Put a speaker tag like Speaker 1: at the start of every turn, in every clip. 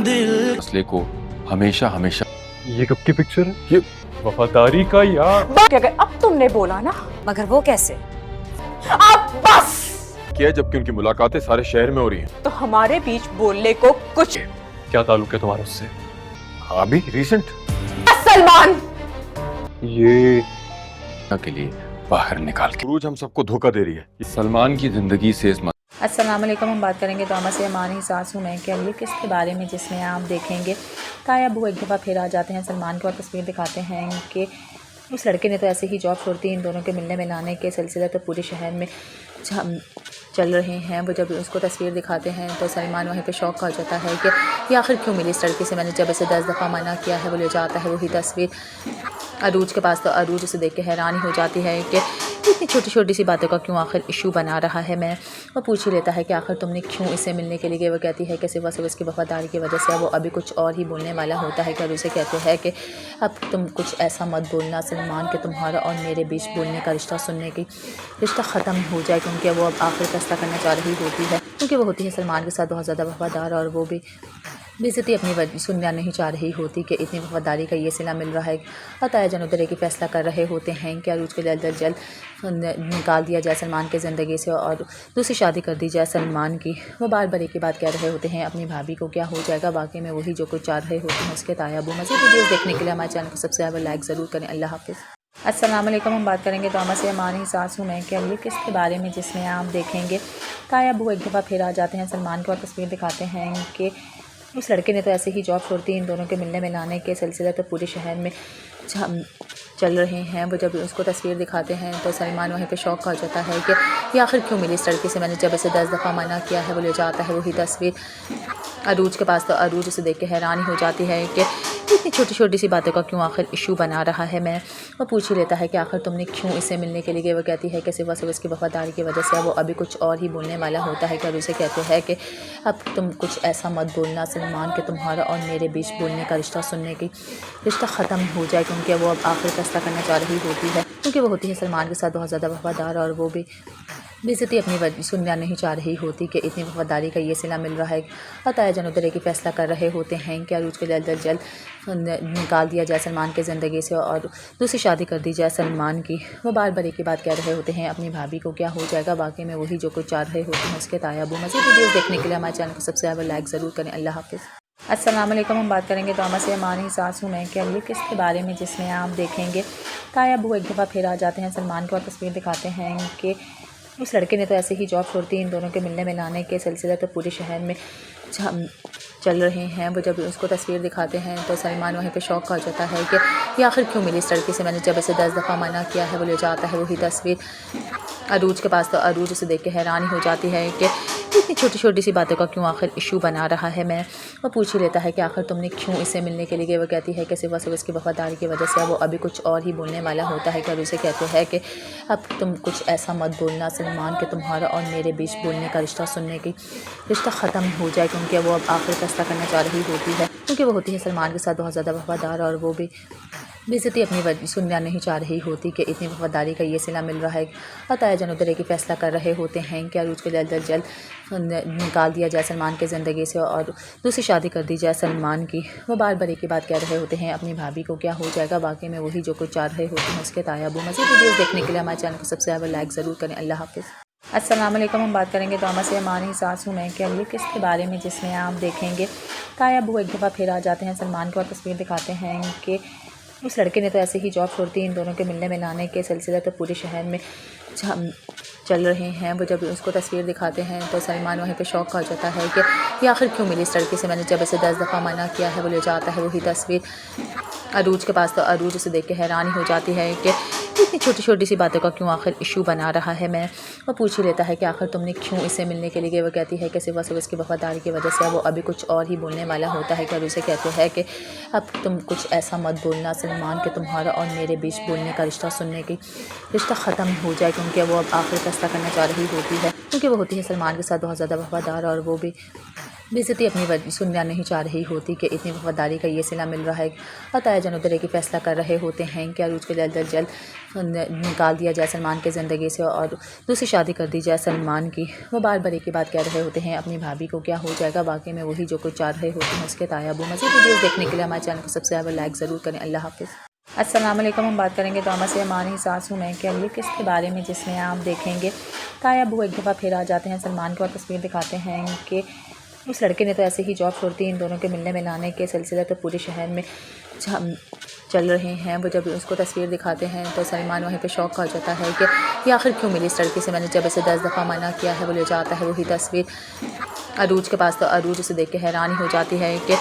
Speaker 1: दिल
Speaker 2: मसले को हमेशा हमेशा
Speaker 3: ये कब की पिक्चर है? ये वफादारी का यार
Speaker 4: अगर अब तुमने बोला ना,
Speaker 5: मगर वो कैसे?
Speaker 4: अब बस
Speaker 3: किया जबकि उनकी मुलाकातें सारे शहर में हो रही हैं।
Speaker 4: तो हमारे बीच बोलने को कुछ
Speaker 3: क्या ताल्लुक है तुम्हारा उससे? अभी रिसेंट
Speaker 4: सलमान
Speaker 3: ये
Speaker 2: के लिए बाहर निकाल के
Speaker 3: क्रूज हम सबको धोखा दे रही है।
Speaker 2: सलमान की जिंदगी से इस
Speaker 5: अस्सलाम वालेकुम। हम बात करेंगे ड्रामा से अमानी सास हूँ मैं कि अगली किस्त के बारे में, जिसमें आप देखेंगे ताया अबू एक दफ़ा फिर आ जाते हैं सलमान को और तस्वीर दिखाते हैं कि उस लड़के ने तो ऐसे ही जॉब छोड़ दी। इन दोनों के मिलने मिलाने के सिलसिले तो पूरे शहर में चल रहे हैं। वो जब उसको तस्वीर दिखाते हैं तो सलमान वहीं पे शौक हो जाता है कि ये आखिर क्यों मिली इस लड़के से, मैंने जब इसे 10 दफ़ा मना किया है। वो ले जाता है वही तस्वीर अरूज के पास, तो अरूज उसे देख के हैरानी हो जाती है कि इतनी छोटी छोटी सी बातों का क्यों आखिर इशू बना रहा है। मैं वो पूछ ही लेता है कि आखिर तुमने क्यों इसे मिलने के लिए गए। वो कहती है कि सिर्फ उसकी वफादारी की वजह से। वो अभी कुछ और ही बोलने वाला होता है कि अरूज से कहते हैं कि अब तुम कुछ ऐसा मत बोलना सलमान कि तुम्हारा और मेरे बीच बोलने का रिश्ता सुनने की रिश्ता ख़त्म हो जाए, क्योंकि वो अब आखिर फैसला करना चाह रही होती है, क्योंकि वो होती है सलमान के साथ बहुत ज़्यादा वफादार और वो भी बेइज्जती अपनी सुनना नहीं चाह रही होती कि इतनी वफादारी का ये सिला मिल रहा है। और ताया जान उधर की फ़ैसला कर रहे होते हैं कि अरूज को जल्द अज जल्द निकाल दिया जाए सलमान की ज़िंदगी से और दूसरी शादी कर दी जाए सलमान की। वो बार बार एक ही बात कह रहे होते हैं अपनी भाभी को क्या हो जाएगा। वाकई में वही जो कुछ चाह रहे होते हैं उसके ताया अबू। मज़ीद वीडियोज़ देखने के लिए हमारे चैनल को सबसे ज़्यादा लाइक ज़रूर करें। अल्लाह हाफ़िज़। अस्सलाम वालेकुम। हम बात करेंगे ड्रामा से अमानी सास हूँ मैं कि अगली किस्त के बारे में, जिसमें आप देखेंगे ताया अबू एक दफ़ा फिर आ जाते हैं सलमान को और तस्वीर दिखाते हैं कि उस लड़के ने तो ऐसे ही जॉब छोड़ दी। इन दोनों के मिलने मिलाने के सिलसिले तो पूरे शहर में चल रहे हैं। वो जब उसको तस्वीर दिखाते हैं तो सलमान वहीं पे शौक हो जाता है कि ये आखिर क्यों मिली इस लड़के से, मैंने जब इसे 10 दफ़ा मना किया है। वो ले जाता है वही तस्वीर अरूज के पास, तो अरूज उसे देख के हैरानी हो जाती है कि इतनी छोटी छोटी सी बातों का क्यों आखिर इशू बना रहा है। मैं वो पूछ ही लेता है कि आखिर तुमने क्यों इसे मिलने के लिए गए। वो कहती है कि सिर्फ उसकी वफादारी की वजह से। वो अभी कुछ और ही बोलने वाला होता है कि अरूज से कहते हैं कि अब तुम कुछ ऐसा मत बोलना सलमान कि तुम्हारा और मेरे बीच बोलने का रिश्ता सुनने की रिश्ता ख़त्म हो जाए, क्योंकि वो अब आखिर फैसला करना चाह रही होती है, क्योंकि वो होती है सलमान के साथ बहुत ज़्यादा वफादार और वो भी बेइज्जती अपनी सुनना नहीं चाह रही होती कि इतनी वफादारी का ये सिला मिल रहा है। और ताया जान उधर की फ़ैसला कर रहे होते हैं कि अरूज को जल्द अज जल्द निकाल दिया जाए सलमान की ज़िंदगी से और दूसरी शादी कर दी जाए सलमान की। वो बार बार एक ही बात कह रहे होते हैं अपनी भाभी को क्या हो जाएगा। वाकई में वही जो कुछ चाह रहे होते हैं उसके ताया अबू। मज़ीद वीडियोज़ देखने के लिए हमारे चैनल को सबसे ज़्यादा लाइक ज़रूर करें। अल्लाह हाफ़िज़। अस्सलाम वालेकुम। हम बात करेंगे ड्रामा से अमानी सास हूँ मैं कि अगली किस्त के बारे में, जिसमें आप देखेंगे ताया अबू एक दफ़ा फिर आ जाते हैं सलमान को और तस्वीर दिखाते हैं कि उस लड़के ने तो ऐसे ही जॉब छोड़ दी। इन दोनों के मिलने मिलाने के सिलसिले तो पूरे शहर में चल रहे हैं। वो जब उसको तस्वीर दिखाते हैं तो सलमान वहीं पे शौक हो जाता है कि ये आखिर क्यों मिली इस लड़के से, मैंने जब इसे 10 दफ़ा मना किया है। वो ले जाता है वही तस्वीर अरूज के पास, तो अरूज उसे देख के हैरानी हो जाती है कि इतनी छोटी छोटी सी बातों का क्यों आखिर इशू बना रहा है। मैं वो पूछ ही लेता है कि आखिर तुमने क्यों इसे मिलने के लिए गए। वो कहती है कि सिर्फ उसकी वफादारी की वजह से। वो अभी कुछ और ही बोलने वाला होता है कि अरूज से कहते हैं कि अब तुम कुछ ऐसा मत बोलना सलमान कि तुम्हारा और मेरे बीच बोलने का रिश्ता सुनने की रिश्ता ख़त्म हो जाए, क्योंकि वो अब आखिर फैसला करना चाह रही होती है, क्योंकि वो होती है सलमान के साथ बहुत ज़्यादा वफादार और वो भी बेइज्जती अपनी सुनना नहीं चाह रही होती कि इतनी वफादारी का ये सिला मिल रहा है। और ताया जान उधर की फ़ैसला कर रहे होते हैं कि अरूज को जल्द अज जल्द निकाल दिया जाए सलमान की ज़िंदगी से और दूसरी शादी कर दी जाए सलमान की। वो बार बार एक ही बात कह रहे होते हैं अपनी भाभी को क्या हो जाएगा। वाकई में वही जो कुछ चाह रहे होते हैं उसके ताया अबू। मज़ीद वीडियोज़ देखने के लिए हमारे चैनल को सबसे ज़्यादा लाइक ज़रूर करें। अल्लाह हाफ़िज़। अस्सलाम वालेकुम। हम बात करेंगे ड्रामा से अमानी सास हूँ मैं कि अगली किस्त के बारे में, जिसमें आप देखेंगे ताया अबू एक दफ़ा फिर आ जाते हैं सलमान को और तस्वीर दिखाते हैं कि उस लड़के ने तो ऐसे ही जॉब छोड़ दी। इन दोनों के मिलने मिलाने के सिलसिले तो पूरे शहर में चल रहे हैं। वो जब उसको तस्वीर दिखाते हैं तो सलमान वहीं पे शौक हो जाता है कि ये आखिर क्यों मिली इस लड़के से, मैंने जब इसे 10 दफ़ा मना किया है। वो ले जाता है वही तस्वीर अरूज के पास, तो अरूज उसे देख के हैरानी हो जाती है कि इतनी छोटी छोटी सी बातों का क्यों आखिर इशू बना रहा है। मैं वो पूछ ही लेता है कि आखिर तुमने क्यों इसे मिलने के लिए गए। वो कहती है कि सिर्फ उसकी वफादारी की वजह से। वो अभी कुछ और ही बोलने वाला होता है कि अरूज से कहते हैं कि अब तुम कुछ ऐसा मत बोलना सलमान कि तुम्हारा और मेरे बीच बोलने का रिश्ता सुनने की रिश्ता ख़त्म हो जाए, क्योंकि वो अब आखिर फैसला करना चाह रही होती है, क्योंकि वो होती है सलमान के साथ बहुत ज़्यादा वफादार और वो भी बेइज्जती अपनी सुनना नहीं चाह रही होती कि इतनी वफादारी का ये सिला मिल रहा है। और ताया जान उधर की फ़ैसला कर रहे होते हैं कि अरूज को जल्द अज जल्द निकाल दिया जाए सलमान के ज़िंदगी से और दूसरी शादी कर दी जाए सलमान की। वो बार बार एक ही बात कह रहे होते हैं अपनी भाभी को, क्या हो जाएगा वाकई में वही जो कुछ चाह रहे होते हैं उसके ताया अबू। मज़ीद वीडियोज़ देखने के लिए हमारे चैनल को सबसे ज़्यादा लाइक ज़रूर करें। अल्लाह हाफ़िज़। अस्सलाम वालेकुम। हम बात करेंगे तोमा से अमानी सासू में कि अगली किस्त के बारे में, जिसमें आप देखेंगे ताया अबू एक दफ़ा फिर आ जाते हैं सलमान को और तस्वीर दिखाते हैं कि उस लड़के ने तो ऐसे ही जॉब छोड़ दी। इन दोनों के मिलने मिलाने के सिलसिले तो पूरे शहर में चल रहे हैं। वो जब उसको तस्वीर दिखाते हैं तो सलमान वहीं पे शौक हो जाता है कि ये आखिर क्यों मिली इस लड़की से, मैंने जब इसे 10 दफ़ा मना किया है। वो ले जाता है वही तस्वीर अरूज के पास, तो अरूज उसे देख के हैरानी हो जाती है कि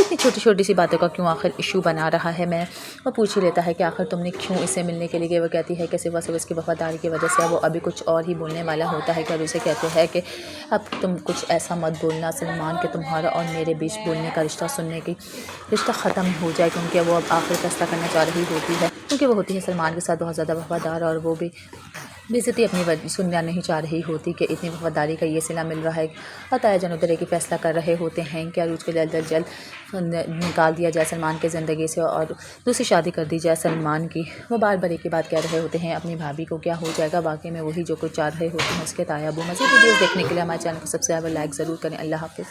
Speaker 5: इतनी छोटी छोटी सी बातों का क्यों आखिर इशू बना रहा है। मैं वो पूछ ही लेता है कि आखिर तुमने क्यों इससे मिलने के लिए गए। वो कहती है कि सिर्फ इसकी वफादारी की वजह से। वो अभी कुछ और ही बोलने वाला होता है कि अरूज से कहते हैं कि अब तुम कुछ ऐसा मत बोलना सलमान के तुम्हारा और मेरे बीच बोलने का रिश्ता सुनने की रिश्ता ख़त्म हो जाए, क्योंकि वो अब आखिर फैसला करना चाह रही होती है, क्योंकि वो होती है सलमान के साथ बहुत ज़्यादा वफादार। और वो भी बेइज्जती अपनी सुनना नहीं चाह रही होती कि इतनी वफादारी का ये सिला मिल रहा है। और ताया जान उधर की फ़ैसला कर रहे होते हैं कि अरूज को जल्द अज जल्द निकाल दिया जाए सलमान के ज़िंदगी से और दूसरी शादी कर दी जाए सलमान की। वो बार बार एक ही बात कह रहे होते हैं अपनी भाभी को, क्या हो जाएगा वाकई में वही जो कुछ चाह रहे होते हैं उसके ताया अबू। मज़ीद वीडियोज़ देखने के लिए हमारे चैनल को सबसे ज़्यादा लाइक ज़रूर करें। अल्लाह हाफ़िज़।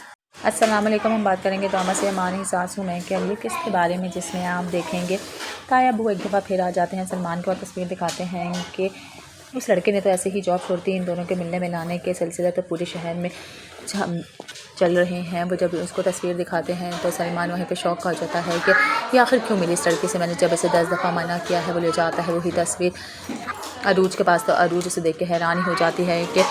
Speaker 5: अस्सलाम वालेकुम। हम बात करेंगे तोमा से अमानी सासू में कि अगली किस्त के बारे में, जिसमें आप देखेंगे ताया अबू एक दफ़ा फिर आ जाते हैं सलमान को और तस्वीर दिखाते हैं कि उस लड़के ने तो ऐसे ही जॉब छोड़ दी। इन दोनों के मिलने मिलाने के सिलसिले तो पूरे शहर में चल रहे हैं। वो जब उसको तस्वीर दिखाते हैं तो सलमान वहीं पे शौक हो जाता है कि ये आखिर क्यों मिली इस लड़की से, मैंने जब इसे 10 दफ़ा मना किया है। वो ले जाता है वही तस्वीर अरूज के पास, तो अरूज उसे देख के हैरानी हो जाती है कि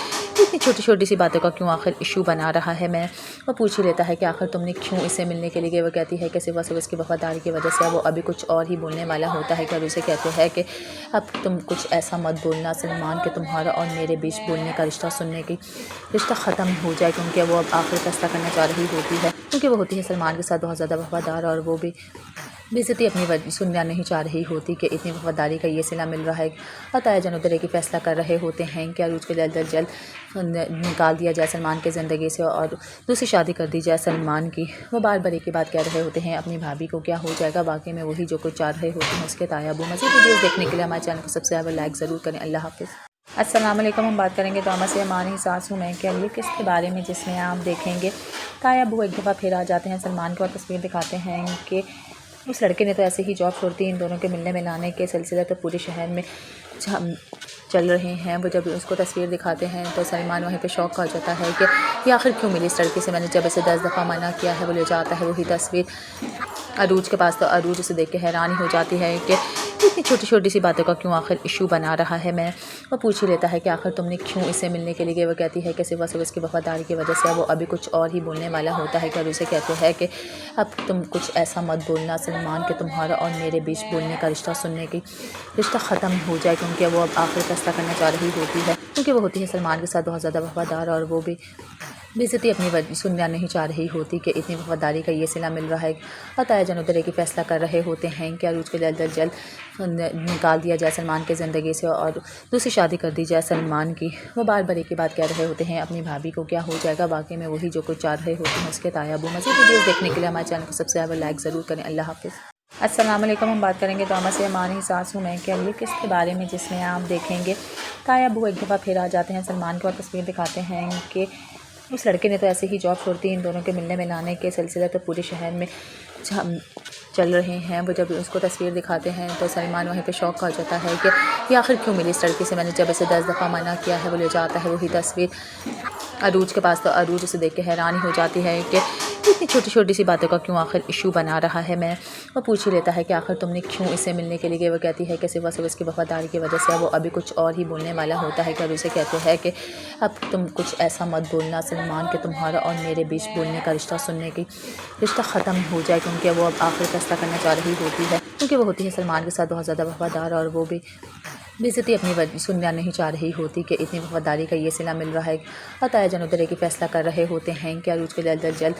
Speaker 5: इतनी छोटी छोटी सी बातों का क्यों आखिर इशू बना रहा है। मैं वो पूछ ही लेता है कि आखिर तुमने क्यों इससे मिलने के लिए गए। वो कहती है कि सिर्फ इसकी वफादारी की वजह से। वो अभी कुछ और ही बोलने वाला होता है कि अरूज से कहते हैं कि अब तुम कुछ ऐसा मत बोलना सलमान के तुम्हारा और मेरे बीच बोलने का रिश्ता सुनने की रिश्ता ख़त्म हो जाए, क्योंकि वो अब आखिर फैसला करना चाह रही होती है, क्योंकि वो होती है सलमान के साथ बहुत ज़्यादा वफादार। और वो भी बेइज्जती अपनी सुनना नहीं चाह रही होती कि इतनी वफादारी का ये सिला मिल रहा है। और ताया जान उधर की फ़ैसला कर रहे होते हैं कि अरूज को जल्द अज जल्द निकाल दिया जाए सलमान के ज़िंदगी से और दूसरी शादी कर दी जाए सलमान की। वो बार बार एक ही बात कह रहे होते हैं अपनी भाभी को, क्या हो जाएगा वाकई में वही जो कुछ चाह रहे होते हैं उसके ताया अबू। मज़ीद वीडियोज़ देखने के लिए हमारे चैनल को सबसे ज़्यादा लाइक ज़रूर करें। अल्लाह हाफ़िज़। अस्सलाम वालेकुम। हम बात करेंगे तोमा से अमानी सासू में कि अगली किस्त के बारे में, जिसमें आप देखेंगे ताया अबू एक दफ़ा फिर आ जाते हैं सलमान को और तस्वीर दिखाते हैं कि उस लड़के ने तो ऐसे ही जॉब छोड़ दी। इन दोनों के मिलने मिलाने के सिलसिले तो पूरे शहर में चल रहे हैं। वो जब उसको तस्वीर दिखाते हैं तो सलमान वहीं पे शौक हो जाता है कि ये आखिर क्यों मिली इस लड़की से, मैंने जब इसे 10 दफ़ा मना किया है। वो ले जाता है वही तस्वीर अरूज के पास, तो अरूज उसे देख के हैरानी हो जाती है कि इतनी छोटी छोटी सी बातों का क्यों आखिर इशू बना रहा है। मैं वो पूछ ही लेता है कि आखिर तुमने क्यों इससे मिलने के लिए गए। वो कहती है कि सिर्फ इसकी वफादारी की वजह से। वो अभी कुछ और ही बोलने वाला होता है कि अरूज से कहते हैं कि अब तुम कुछ ऐसा मत बोलना सलमान के तुम्हारा और मेरे बीच बोलने का रिश्ता सुनने की रिश्ता ख़त्म हो जाए, क्योंकि वो अब आखिर फैसला करना चाह रही होती है, क्योंकि वो होती है सलमान के साथ बहुत ज़्यादा वफादार। और वो भी बेइज्जती अपनी सुनना नहीं चाह रही होती कि इतनी वफादारी का ये सिला मिल रहा है। और ताया जान उधर की फ़ैसला कर रहे होते हैं कि अरूज को जल्द अज जल्द निकाल दिया जाए सलमान के ज़िंदगी से और दूसरी शादी कर दी जाए सलमान की। वो बार बार एक ही बात कह रहे होते हैं अपनी भाभी को, क्या हो जाएगा वाकई में वही जो कुछ चाह रहे होते हैं उसके ताया अबू। मज़ीद वीडियोज़ देखने के लिए हमारे चैनल को सबसे ज़्यादा लाइक ज़रूर करें। अल्लाह हाफ़िज़। अस्सलाम वालेकुम। हम बात करेंगे तोमा से अमानी सासू में कि अगली किस्त के बारे में, जिसमें आप देखेंगे ताया अबू एक दफ़ा फिर आ जाते हैं सलमान को और तस्वीर दिखाते हैं कि उस लड़के ने तो ऐसे ही जॉब छोड़ दी। इन दोनों के मिलने मिलाने के सिलसिले तो पूरे शहर में चल रहे हैं। वो जब उसको तस्वीर दिखाते हैं तो सलमान वहीं पे शौक हो जाता है कि ये आखिर क्यों मिली इस लड़की से, मैंने जब इसे 10 दफ़ा मना किया है। वो ले जाता है वही तस्वीर अरूज के पास, तो अरूज उसे देख के हैरानी हो जाती है कि इतनी छोटी छोटी सी बातों का क्यों आखिर इशू बना रहा है। मैं वो पूछ ही लेता है कि आखिर तुमने क्यों इससे मिलने के लिए गए। वो कहती है कि सिर्फ इसकी वफादारी की वजह से। वो अभी कुछ और ही बोलने वाला होता है कि अरूज से कहते हैं कि अब तुम कुछ ऐसा मत बोलना सलमान के तुम्हारा और मेरे बीच बोलने का रिश्ता सुनने की रिश्ता ख़त्म हो जाए, क्योंकि वो अब आखिर फैसला करना चाह रही होती है, क्योंकि वो होती है सलमान के साथ बहुत ज़्यादा वफादार। और वो भी बेइज्जती अपनी सुनना नहीं चाह रही होती कि इतनी वफादारी का ये सिला मिल रहा है। और ताया जान उधर की फ़ैसला कर रहे होते हैं कि अरूज को जल्द अज जल्द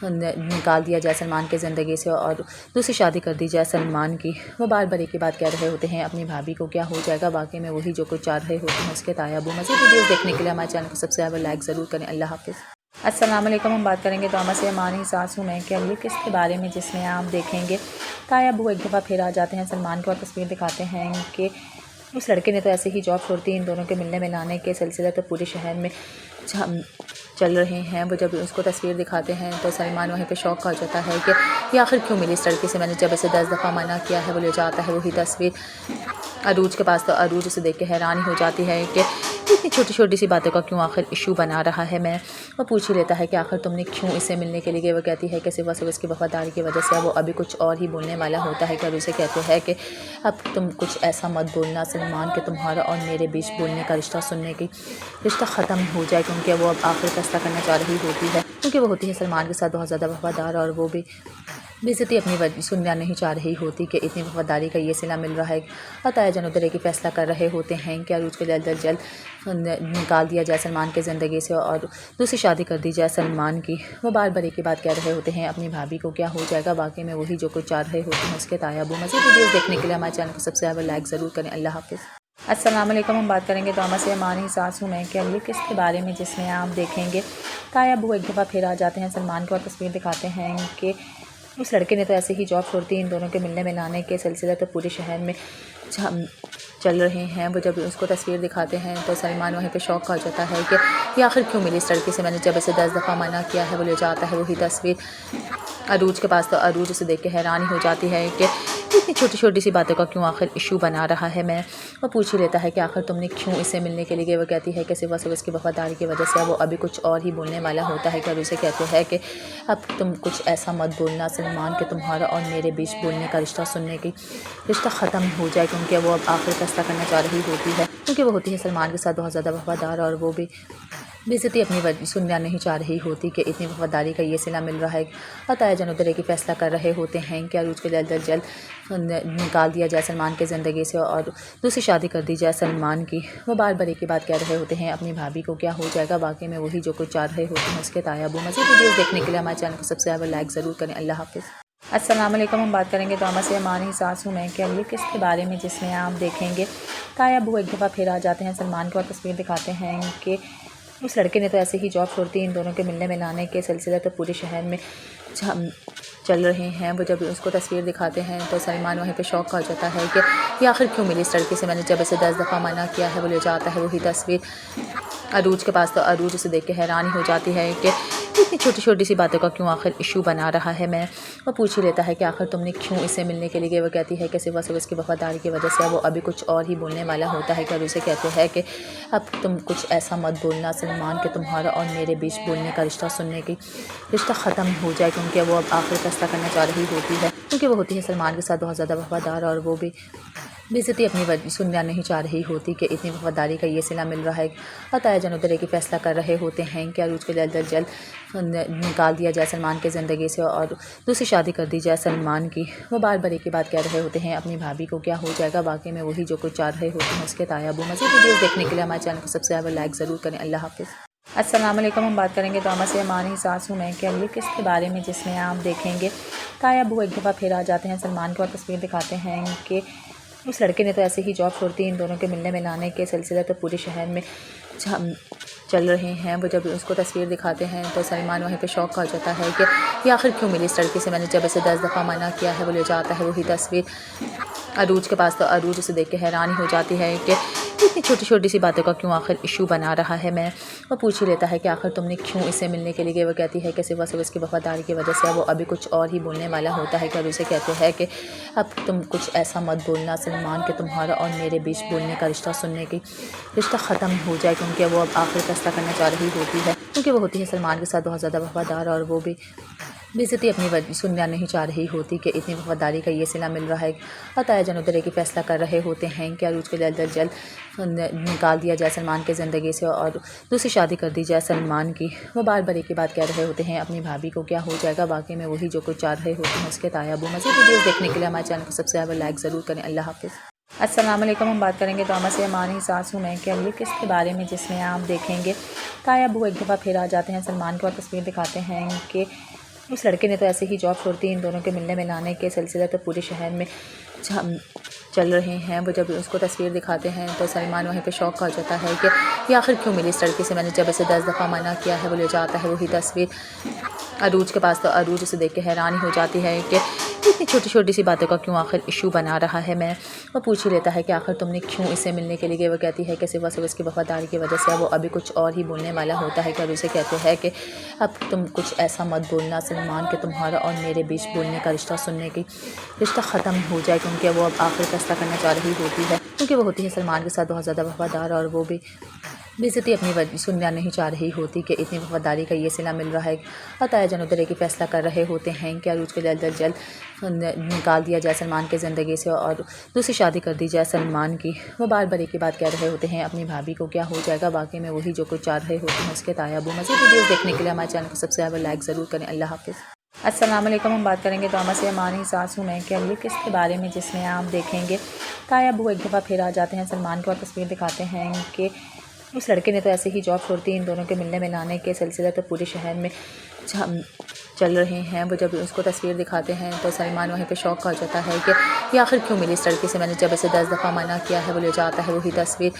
Speaker 5: निकाल दिया जाए सलमान के ज़िंदगी से और दूसरी शादी कर दी जाए सलमान की। वो बार बार एक ही बात कह रहे होते हैं अपनी भाभी को, क्या हो जाएगा वाकई में वही जो कुछ चाह रहे होते हैं उसके ताया अबू। मज़ीद वीडियोज़ देखने के लिए हमारे चैनल को सबसे ज़्यादा लाइक ज़रूर करें। अल्लाह हाफ़िज़। अस्सलाम वालेकुम। हम बात करेंगे ड्रामा से अमानी सासू में कि ये किसके बारे में जिसमें आप देखेंगे ताया अबू एक दफ़ा फिर आ जाते हैं सलमान को और तस्वीर दिखाते हैं कि उस लड़के ने तो ऐसे ही जॉब छोड़ दी। इन दोनों के मिलने मिलाने के सिलसिले तो पूरे शहर में चल रहे हैं। वो जब उसको तस्वीर दिखाते हैं तो सलमान वहीं पे शौक हो जाता है कि ये आखिर क्यों मिली इस लड़के से, मैंने जब इसे 10 दफ़ा मना किया है। वो ले जाता है वही तस्वीर अरूज के पास, तो अरूज उसे देख के हैरानी हो जाती है कि इतनी छोटी छोटी सी बातों का क्यों आखिर इशू बना रहा है। मैं वो पूछ ही लेता है कि आखिर तुमने क्यों इसे मिलने के लिए गए। वो कहती है कि सिर्फ उसकी वफादारी की वजह से। वो अभी कुछ और ही बोलने वाला होता है कि अरूज से कहते हैं कि अब तुम कुछ ऐसा मत बोलना सलमान कि तुम्हारा और मेरे बीच बोलने का रिश्ता सुनने की रिश्ता ख़त्म हो जाए, क्योंकि वो अब आखिर फैसला करना चाह रही होती है, क्योंकि वो होती है सलमान के साथ बहुत ज़्यादा वफादार और वो भी बेइज्जती अपनी सुनना नहीं चाह रही होती कि इतनी वफादारी का ये सिला मिल रहा है। और ताया जान उधर की फ़ैसला कर रहे होते हैं कि अरूज को जल्द अज जल्द निकाल दिया जाए सलमान के ज़िंदगी से और दूसरी शादी कर दी जाए सलमान की। वो बार बार एक ही बात कह रहे होते हैं अपनी भाभी को, क्या हो जाएगा वाकई में वही जो कुछ चाह रहे होते हैं उसके ताया अबू। मज़ीद वीडियोज़ देखने के लिए हमारे चैनल को सबसे ज़्यादा लाइक ज़रूर करें। अल्लाह हाफ़िज़। अस्सलाम वालेकुम। हम बात करेंगे ड्रामा से अमानी सासू में कि ये किसके बारे में जिसमें आप देखेंगे ताया अबू एक दफ़ा फिर आ जाते हैं सलमान को और तस्वीर दिखाते हैं कि उस लड़के ने तो ऐसे ही जॉब छोड़ दी। इन दोनों के मिलने मिलाने के सिलसिले तो पूरे शहर में चल रहे हैं। वो जब उसको तस्वीर दिखाते हैं तो सलमान वहीं पे शौक हो जाता है कि ये आखिर क्यों मिली इस लड़के से, मैंने जब इसे 10 दफ़ा मना किया है। वो ले जाता है वही तस्वीर अरूज के पास, तो अरूज उसे देख के हैरानी हो जाती है कि इतनी छोटी छोटी सी बातों का क्यों आखिर इशू बना रहा है। मैं वो पूछ ही लेता है कि आखिर तुमने क्यों इसे मिलने के लिए गए। वो कहती है कि सिर्फ उसकी वफादारी की वजह से। वो अभी कुछ और ही बोलने वाला होता है कि अरूज से कहते हैं कि अब तुम कुछ ऐसा मत बोलना सलमान कि तुम्हारा और मेरे बीच बोलने का रिश्ता सुनने की रिश्ता ख़त्म हो जाए, क्योंकि वो अब आखिर फैसला करना चाह रही होती है, क्योंकि वो होती है सलमान के साथ बहुत ज़्यादा वफादार और वो भी बेइज्जती अपनी सुनना नहीं चाह रही होती कि इतनी वफादारी का ये सिला मिल रहा है। और ताया जान उधर की फ़ैसला कर रहे होते हैं कि अरूज को जल्द अज जल्द निकाल दिया जाए सलमान के ज़िंदगी से और दूसरी शादी कर दी जाए सलमान की। वो बार बार एक ही बात कह रहे होते हैं अपनी भाभी को, क्या हो जाएगा वाकई में वही जो कुछ चाह रहे होते हैं उसके ताया अबू। मज़ीद वीडियोज़ देखने के लिए हमारे चैनल को सबसे ज़्यादा लाइक ज़रूर करें। अल्लाह हाफ़िज़। अस्सलाम वालेकुम। हम बात करेंगे ड्रामा से अमानी सासू में कि ये किसके बारे में जिसमें आप देखेंगे ताया अबू एक दफ़ा फिर आ जाते हैं सलमान को और तस्वीर दिखाते हैं कि उस लड़के ने तो ऐसे ही जॉब छोड़ दी। इन दोनों के मिलने मिलाने के सिलसिले तो पूरे शहर में चल रहे हैं। वो जब उसको तस्वीर दिखाते हैं तो सलमान वहीं पे शौक हो जाता है कि ये आखिर क्यों मिली इस लड़के से, मैंने जब इसे 10 दफ़ा मना किया है। वो ले जाता है वही तस्वीर अरूज के पास, तो अरूज उसे देख के हैरानी हो जाती है कि इतनी छोटी छोटी सी बातों का क्यों आखिर इशू बना रहा है। मैं वो पूछ ही लेता है कि आखिर तुमने क्यों इसे मिलने के लिए गए। वो कहती है कि सिर्फ उसकी वफादारी की वजह से। वो अभी कुछ और ही बोलने वाला होता है कि अरूज से कहते हैं कि अब तुम कुछ ऐसा मत बोलना सलमान कि तुम्हारा और मेरे बीच बोलने का रिश्ता सुनने की रिश्ता ख़त्म हो जाए, क्योंकि वो अब आखिर फैसला करना चाह रही होती है, क्योंकि वो होती है सलमान के साथ बहुत ज़्यादा वफादार और वो भी बेइज्जती अपनी सुनना नहीं चाह रही होती कि इतनी वफादारी का ये सिला मिल रहा है। और ताया जान उधर की फ़ैसला कर रहे होते हैं कि अरूज को जल्द अज जल्द निकाल दिया जाए सलमान के ज़िंदगी से और दूसरी शादी कर दी जाए सलमान की। वो बार बार एक ही बात कह रहे होते हैं अपनी भाभी को, क्या हो जाएगा वाकई में वही जो कुछ चाह रहे होते हैं उसके ताया अबू। मज़ीद वीडियोज़ देखने के लिए हमारे चैनल को सबसे ज़्यादा लाइक ज़रूर करें। अल्लाह हाफ़िज़। अस्सलाम वालेकुम। हम बात करेंगे ड्रामा से अमानी सासू में कि ये किसके बारे में जिसमें आप देखेंगे ताया अबू एक दफ़ा फिर आ जाते हैं सलमान को और तस्वीर दिखाते हैं कि उस लड़के ने तो ऐसे ही जॉब छोड़ दी। इन दोनों के मिलने मिलाने के सिलसिले तो पूरे शहर में चल रहे हैं। वो जब उसको तस्वीर दिखाते हैं तो सलमान वहीं पे शौक हो जाता है कि ये आखिर क्यों मिली इस लड़के से, मैंने जब इसे 10 दफ़ा मना किया है। वो ले जाता है वही तस्वीर अरूज के पास, तो अरूज उसे देख के हैरानी हो जाती है कि इतनी छोटी छोटी सी बातों का क्यों आखिर इशू बना रहा है। मैं वो पूछ ही लेता है कि आखिर तुमने क्यों इसे मिलने के लिए गए। वो कहती है कि सिर्फ उसकी वफादारी की वजह से। वो अभी कुछ और ही बोलने वाला होता है कि अरूज से कहते हैं कि अब तुम कुछ ऐसा मत बोलना सलमान कि तुम्हारा और मेरे बीच बोलने का रिश्ता सुनने की रिश्ता ख़त्म हो जाए, क्योंकि वो अब आखिर फैसला करना चाह रही होती है, क्योंकि वो होती है सलमान के साथ बहुत ज़्यादा वफादार और वो भी बेइज्जती अपनी सुनना नहीं चाह रही होती कि इतनी वफादारी का ये सिला मिल रहा है। और ताया जान उधर की फ़ैसला कर रहे होते हैं कि अरूज को जल्द अज जल्द निकाल दिया जाए सलमान के ज़िंदगी से और दूसरी शादी कर दी जाए सलमान की। वो बार बार एक ही बात कह रहे होते हैं अपनी भाभी को, क्या हो जाएगा वाकई में वही जो कुछ चाह रहे होते हैं उसके ताया अबू। मज़ीद वीडियोज़ देखने के लिए हमारे चैनल को सबसे ज़्यादा लाइक ज़रूर करें। अल्लाह हाफ़िज़। अस्सलाम वालेकुम। हम बात करेंगे ड्रामा से अमानी सासू में कि ये किसके बारे में जिसमें आप देखेंगे ताया अबू एक दफ़ा फिर आ जाते हैं सलमान को और तस्वीर दिखाते हैं कि उस लड़के ने तो ऐसे ही जॉब छोड़ दी। इन दोनों के मिलने मिलाने के सिलसिले तो पूरे शहर में हम चल रहे हैं, वो जब उसको तस्वीर दिखाते हैं तो सलमान वहीं पे शौक हो जाता है कि ये आखिर क्यों मिली इस लड़के से, मैंने जब इसे 10 दफ़ा मना किया है। वो ले जाता है वही तस्वीर अरूज के पास, तो अरूज उसे देख के हैरानी हो जाती है कि इतनी छोटी छोटी सी बातों का क्यों आखिर इशू बना रहा है। मैं वो पूछ ही लेता है कि आखिर तुमने क्यों इसे मिलने के लिए गए। वो कहती है कि सिर्फ इसकी वफादारी की वजह से। वो अभी कुछ और ही बोलने वाला होता है कि अरूज से कहते हैं कि अब तुम कुछ ऐसा मत बोलना सलमान कि तुम्हारा और मेरे बीच बोलने का रिश्ता सुनने की रिश्ता ख़त्म हो जाए, क्योंकि वो अब आखिर फैसला करना चाह रही होती है, क्योंकि वो होती है सलमान के साथ बहुत ज़्यादा वफादार, और वो भी बेइज्जती अपनी सुनना नहीं चाह रही होती कि इतनी वफादारी का ये सिला मिल रहा है। और ताया जान उधर की फ़ैसला कर रहे होते हैं कि अरूज को जल्द अज जल्द निकाल दिया जाए सलमान के ज़िंदगी से और दूसरी शादी कर दी जाए सलमान की। वो बार बार एक ही बात कह रहे होते हैं अपनी भाभी को, क्या हो जाएगा वाकई में वही जो कुछ चाह रहे होते हैं उसके ताया अबू। मज़ीद वीडियोज़ देखने के लिए हमारे चैनल को सबसे ज़्यादा लाइक ज़रूर करें। अल्लाह हाफ़िज़। अस्सलाम वालेकुम। हम बात करेंगे तो से हमारी सासू में कि अगली किस्त के बारे में, जिसमें आप देखेंगे ताया अबू एक दफ़ा फिर आ जाते हैं सलमान को और तस्वीर दिखाते हैं कि उस लड़के ने तो ऐसे ही जॉब छोड़ती, इन दोनों के मिलने मिलाने के सिलसिले तो पूरे शहर में चल रहे हैं। वो जब उसको तस्वीर दिखाते हैं तो सलमान वहीं पे शौक हो जाता है कि ये आखिर क्यों मिली इस लड़के से, मैंने जब इसे 10 दफ़ा मना किया है। वो ले जाता है वही तस्वीर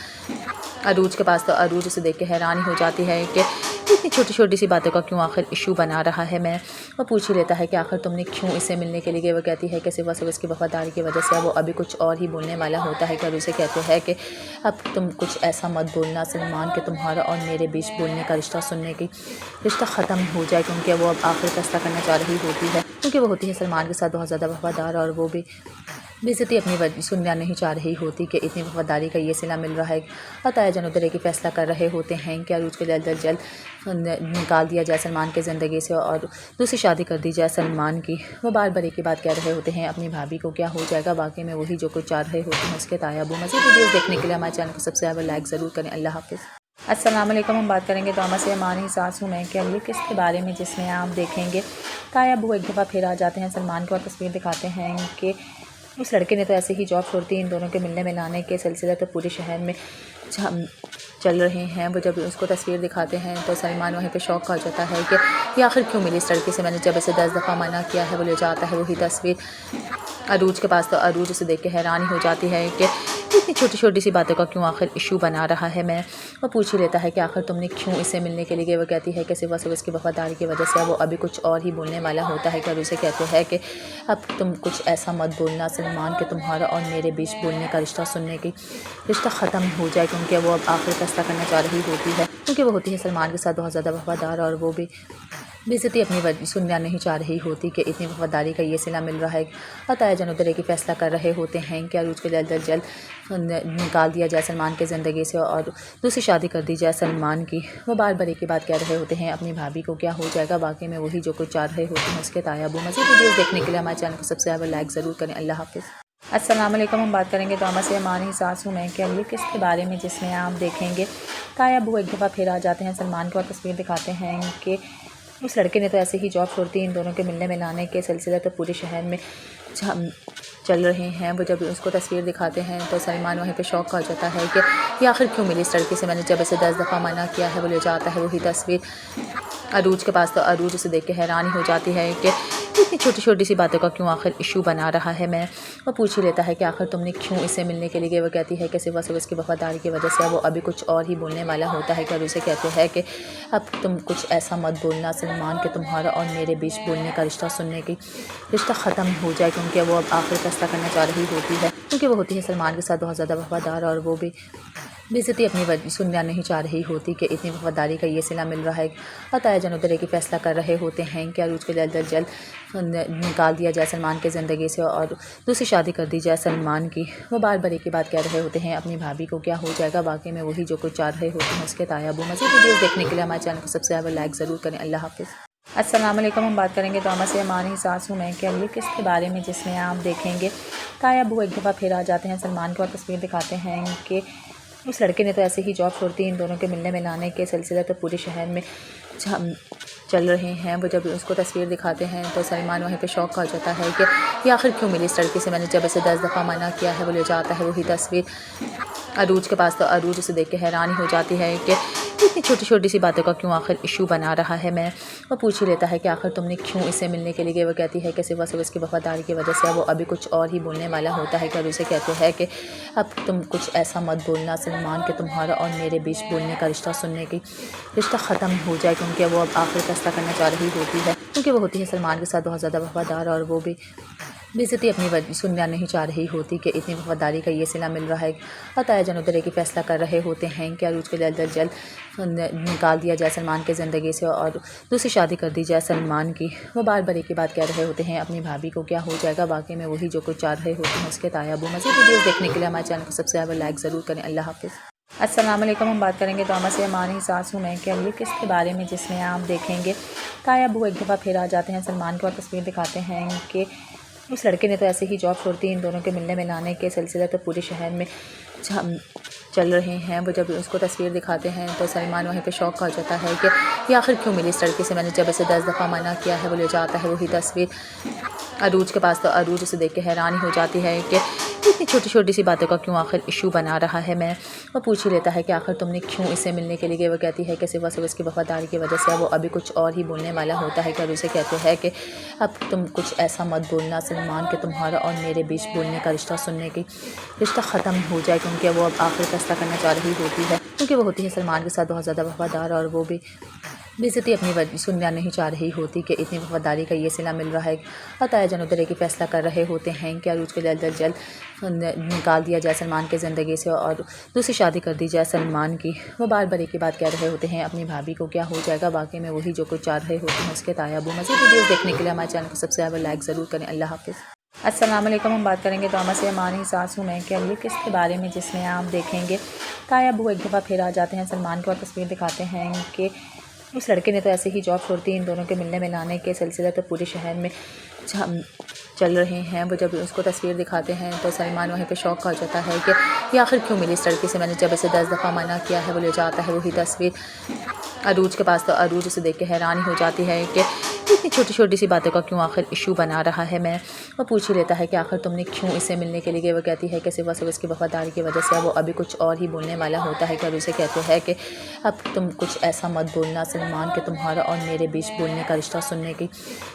Speaker 5: अरूज के पास, तो अरूज उसे देख के हैरानी हो जाती है कि इतनी छोटी छोटी सी बातों का क्यों आखिर इशू बना रहा है। मैं वो पूछ ही लेता है कि आखिर तुमने क्यों इसे मिलने के लिए गए। वो कहती है कि सिर्फ इसकी वफादारी की वजह से। वो अभी कुछ और ही बोलने वाला होता है कि अरूज से कहते हैं कि अब तुम कुछ ऐसा मत बोलना सलमान कि तुम्हारा और मेरे बीच बोलने का रिश्ता सुनने की रिश्ता ख़त्म हो जाए, क्योंकि वो अब आखिर फैसला करना चाह रही होती है, क्योंकि वो होती है सलमान के साथ बहुत ज़्यादा वफादार, और वो भी बेइज्जती अपनी सुनना नहीं चाह रही होती कि इतनी वफादारी का ये सिला मिल रहा है। और ताया जान उधर की फ़ैसला कर रहे होते हैं कि अरूज को जल्द अज जल्द निकाल दिया जाए सलमान के ज़िंदगी से और दूसरी शादी कर दी जाए सलमान की। वो बार बार एक ही बात कह रहे होते हैं अपनी भाभी को, क्या हो जाएगा वाकई में वही जो कुछ चाह रहे होते हैं उसके ताया अबू। मज़ीद वीडियोज़ देखने के लिए हमारे चैनल को सबसे ज़्यादा लाइक ज़रूर करें। अल्लाह हाफ़िज़। अस्सलाम वालेकुम। हम बात करेंगे तो से हमारी सासू में कि अगली किस्त के बारे में, जिसमें आप देखेंगे ताया अबू एक दफ़ा फिर आ जाते हैं सलमान को और तस्वीर दिखाते हैं कि उस लड़के ने तो ऐसे ही जॉब छोड़ती, इन दोनों के मिलने मिलाने के सिलसिले तो पूरे शहर में चल रहे हैं। वो जब उसको तस्वीर दिखाते हैं तो सलमान वहीं पे शौक हो जाता है कि ये आखिर क्यों मिली इस लड़के से, मैंने जब इसे 10 दफ़ा मना किया है। वो ले जाता है वही तस्वीर अरूज के पास, तो अरूज उसे देख के हैरानी हो जाती है कि इतनी छोटी छोटी सी बातों का क्यों आखिर इशू बना रहा है। मैं वो पूछ ही लेता है कि आखिर तुमने क्यों इसे मिलने के लिए गए। वो कहती है कि सिर्फ इसकी वफादारी की वजह से। वो अभी कुछ और ही बोलने वाला होता है कि अरूज से कहते हैं कि अब तुम कुछ ऐसा मत बोलना सलमान कि तुम्हारा और मेरे बीच बोलने का रिश्ता सुनने की रिश्ता ख़त्म हो जाए, क्योंकि वो अब आखिर फैसला करना चाह रही होती है, क्योंकि वो होती है सलमान के साथ बहुत ज़्यादा वफादार, और वो भी बेइज्जती अपनी सुनना नहीं चाह रही होती कि इतनी वफादारी का ये सिला मिल रहा है। और ताया जान उधर की फ़ैसला कर रहे होते हैं कि अरूज को जल्द अज जल्द निकाल दिया जाए सलमान के ज़िंदगी से और दूसरी शादी कर दी जाए सलमान की। वो बार बार एक ही बात कह रहे होते हैं अपनी भाभी को, क्या हो जाएगा वाकई में वही जो कुछ चाह रहे होते हैं उसके ताया अबू। मज़ीद वीडियोज़ देखने के लिए हमारे चैनल को सबसे ज़्यादा लाइक ज़रूर करें। अल्लाह हाफ़िज़। अस्सलाम वालेकुम। हम बात करेंगे तो से हमारी सासू में कि अगली किस्त के बारे में, जिसमें आप देखेंगे ताया अबू एक दफ़ा फिर आ जाते हैं सलमान को और तस्वीर दिखाते हैं कि उस लड़के ने तो ऐसे ही जॉब छोड़ती, इन दोनों के मिलने मिलाने के सिलसिले तो पूरे शहर में चल रहे हैं। वो जब उसको तस्वीर दिखाते हैं तो सलमान वहीं पे शौक हो जाता है कि ये आखिर क्यों मिली इस लड़के से, मैंने जब इसे 10 दफ़ा मना किया है। वो ले जाता है वही तस्वीर अरूज के पास, तो अरूज उसे देख के हैरानी हो जाती है कि इतनी छोटी छोटी सी बातों का क्यों आखिर इशू बना रहा है। मैं वो पूछ ही लेता है कि आखिर तुमने क्यों इसे मिलने के लिए गए। वो कहती है कि सिर्फ इसकी वफादारी की वजह से। वो अभी कुछ और ही बोलने वाला होता है कि अरूज से कहते हैं कि अब तुम कुछ ऐसा मत बोलना सलमान कि तुम्हारा और मेरे बीच बोलने का रिश्ता सुनने की रिश्ता ख़त्म हो जाए, क्योंकि वो अब आखिर फैसला करना चाह रही होती है, क्योंकि वो होती है सलमान के साथ बहुत ज़्यादा वफादार, और वो भी बेइज्जती अपनी सुनना नहीं चाह रही होती कि इतनी वफादारी का ये सिला मिल रहा है। और ताया जान उधर की फ़ैसला कर रहे होते हैं कि अरूज को जल्द अज जल्द निकाल दिया जाए सलमान के ज़िंदगी से और दूसरी शादी कर दी जाए सलमान की। वो बार बार एक ही बात कह रहे होते हैं अपनी भाभी को, क्या हो जाएगा वाकई में वही जो कुछ चाह रहे होते हैं उसके ताया अबू। मज़ीद वीडियोज़ देखने के लिए हमारे चैनल को सबसे ज़्यादा लाइक ज़रूर करें। अल्लाह हाफ़िज़। अस्सलाम वालेकुम। हम बात करेंगे तो से हमारी सासू में कि अगली किस्त के बारे में, जिसमें आप देखेंगे ताया अबू एक दफ़ा फिर आ जाते हैं सलमान को और तस्वीर दिखाते हैं कि उस लड़के ने तो ऐसे ही जॉब छोड़ती, इन दोनों के मिलने मिलाने के सिलसिले तो पूरे शहर में चल रहे हैं। वो जब उसको तस्वीर दिखाते हैं तो सलमान वहीं पे शौक हो जाता है कि ये आखिर क्यों मिली इस लड़के से, मैंने जब इसे 10 दफ़ा मना किया है। वो ले जाता है वही तस्वीर अरूज के पास, तो अरूज उसे देख के हैरानी हो जाती है कि इतनी छोटी छोटी सी बातों का क्यों आखिर इशू बना रहा है। मैं वो पूछ ही लेता है कि आखिर तुमने क्यों इससे मिलने के लिए गए। वो कहती है कि सिर्फ इसकी वफादारी की वजह से। वो अभी कुछ और ही बोलने वाला होता है कि उसे कहते हैं कि अब तुम कुछ ऐसा मत बोलना सलमान कि तुम्हारा और मेरे बीच बोलने का रिश्ता सुनने की रिश्ता ख़त्म हो जाए, क्योंकि वो अब आखिर फैसला करना चाह रही होती है, क्योंकि वो होती है सलमान के साथ बहुत ज़्यादा वफादार और वो भी बेइज्जती अपनी सुनना नहीं चाह रही होती कि इतनी वफादारी का ये सिला मिल रहा है। और ताया जान उधर की फ़ैसला कर रहे होते हैं कि अरूज को जल्द अज जल्द निकाल दिया जाए सलमान के ज़िंदगी से और दूसरी शादी कर दी जाए सलमान की। वो बार बार एक ही बात कह रहे होते हैं अपनी भाभी को क्या हो जाएगा, बाकी में वही जो कुछ चाह रहे होते हैं उसके ताया अबू। मज़ीद वीडियोज़ देखने के लिए हमारे चैनल को सबसे ज़्यादा लाइक ज़रूर करें। अल्लाह हाफ़िज़। अस्सलाम वालेकुम। हम बात करेंगे ड्रामा से अमानी सासू मैं के लिए किस के बारे में, जिसमें आप देखेंगे ताया अबू एक दफ़ा फिर आ जाते हैं सलमान को और तस्वीर दिखाते हैं कि उस लड़के ने तो ऐसे ही जॉब छोड़ती इन दोनों के मिलने मिलाने के सिलसिले तो पूरे शहर में चल रहे हैं। वो जब उसको तस्वीर दिखाते हैं तो सलमान वहीं पे शौक का हो जाता है कि ये आखिर क्यों मिली इस लड़के से। मैंने जब इसे 10 दफ़ा मना किया है। वो ले जाता है वही तस्वीर अरूज के पास, तो अरूज उसे देख के हैरानी हो जाती है कि इतनी छोटी छोटी सी बातों का क्यों आखिर इशू बना रहा है। मैं वो पूछ ही लेता है कि आखिर तुमने क्यों इससे मिलने के लिए गए। वो कहती है कि सिर्फ इसकी वफादारी की वजह से। वो अभी कुछ और ही बोलने वाला होता है कि अरूज से कहते हैं कि अब तुम कुछ ऐसा मत बोलना सलमान कि तुम्हारा और मेरे बीच बोलने का रिश्ता सुनने की रिश्ता ख़त्म हो जाए, क्योंकि वो अब आखिर फैसला करना चाह रही होती है, क्योंकि वो होती है सलमान के साथ बहुत ज़्यादा वफादार और वो भी बेइज्जती अपनी सुनना नहीं चाह रही होती कि इतनी वफादारी का ये सिला मिल रहा है। और ताया जान उधर की फ़ैसला कर रहे होते हैं कि अरूज को जल्द अज जल्द निकाल दिया जाए सलमान के ज़िंदगी से और दूसरी शादी कर दी जाए सलमान की। वो बार बार एक ही बात कह रहे होते हैं अपनी भाभी को क्या हो जाएगा, बाकी में वही जो कुछ चाह रहे होते हैं उसके ताया अबू। मज़ीद वीडियोज़ देखने के लिए हमारे चैनल को सबसे ज़्यादा लाइक ज़रूर करें। अल्लाह हाफ़िज़। अस्सलाम वालेकुम। हम बात करेंगे ड्रामा से अमानी सासू मैं के लिए किस के बारे में, जिसमें आप देखेंगे ताया अबू एक दफ़ा फिर आ जाते हैं सलमान को और तस्वीर दिखाते हैं कि उस लड़के ने तो ऐसे ही जॉब छोड़ती इन दोनों के मिलने मिलाने के सिलसिले तो पूरे शहर में चल रहे हैं। वो जब उसको तस्वीर दिखाते हैं तो सलमान वहीं पे शौक का हो जाता है कि ये आखिर क्यों मिली इस लड़के से। मैंने जब इसे 10 दफ़ा मना किया है। वो ले जाता है वही तस्वीर अरूज के पास, तो अरूज उसे देख के हैरानी हो जाती है कि इतनी छोटी छोटी सी बातों का क्यों आखिर इशू बना रहा है। मैं वो पूछ ही लेता है कि आखिर तुमने क्यों इससे मिलने के लिए गए। वो कहती है कि सिर्फ इसकी वफादारी की वजह से। वो अभी कुछ और ही बोलने वाला होता है कि उसे कहते हैं कि अब तुम कुछ ऐसा मत बोलना सलमान कि तुम्हारा और मेरे बीच बोलने का रिश्ता सुनने की